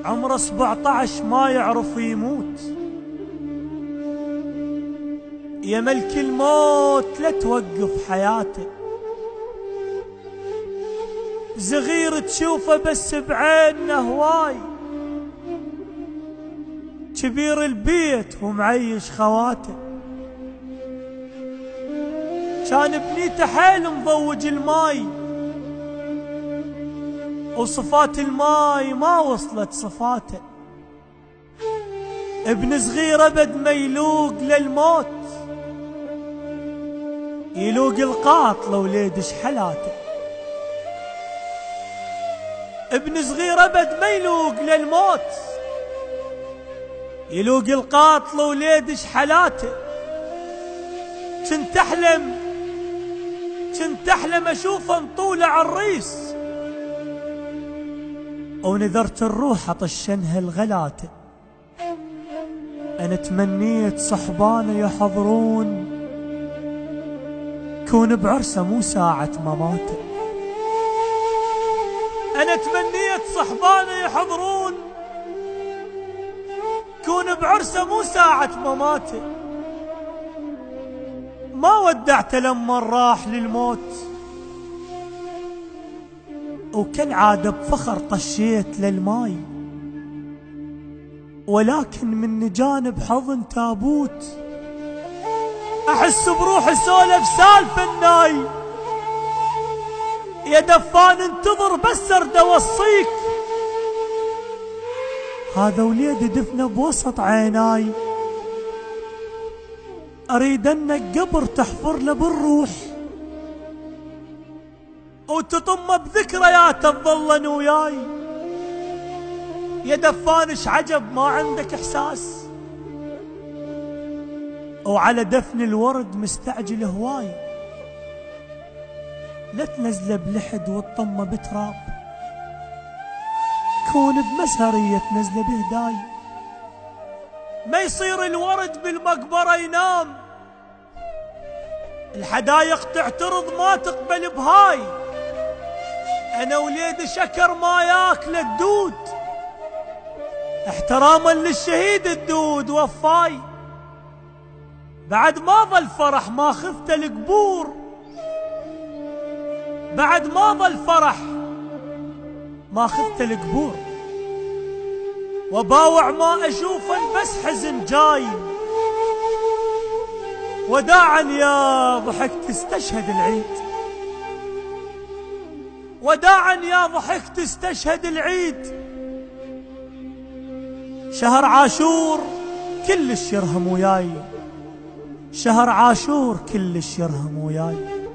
عمره 17 ما يعرف يموت. يا ملك الموت لا توقف حياته، صغير تشوفه بس بعينه هواي، كبير البيت ومعيش خواته. كان بنيته حيل مضوج الماي، وصفات الماي ما وصلت صفاته. ابن صغير ابد ما يلوق للموت، يلوق القاطلة وليد شحلاته. ابن صغير ابد ما يلوق للموت، يلوق القاطلة وليد شحلاته. كنت احلم اشوفه مطولة عالريس، ونذرت الروح اطشنها الغلاته. انا تمنيت صحبانه يحضرون، كون بعرسه مو ساعة مماته. انا تمنيت صحبانه يحضرون، كون بعرسه مو ساعة مماته. ما ودعته لما راح للموت، وكالعادة بفخر طشيت للماي. ولكن من جانب حضن تابوت، احس بروحي سولف سالفة الناي. يا دفان انتظر بس ارد اوصيك، هذا وليد دفنه بوسط عيناي. اريد انك قبر تحفر له بالروح، وتطمه بذكرياته تظلن وياي. يا دفانش عجب ما عندك احساس، وعلى دفن الورد مستعجل هواي. لا تنزله بلحد وتطمه بتراب، كون بمسهرية تنزله بهداي. ما يصير الورد بالمقبرة ينام، الحدايق تعترض ما تقبل بهاي. انا وليد شكر ما ياكل الدود، احتراما للشهيد الدود وفاي. بعد ما ظل فرح ما خفت القبور، بعد ما ظل فرح ما خفت القبور. وباوع ما اشوفه بس حزن جاي. وداعا يا ضحكت استشهد العيد، وداعا يا ضحكت استشهد العيد. شهر عاشور كلش يرهم وياي، شهر عاشور كلش يرهم وياي.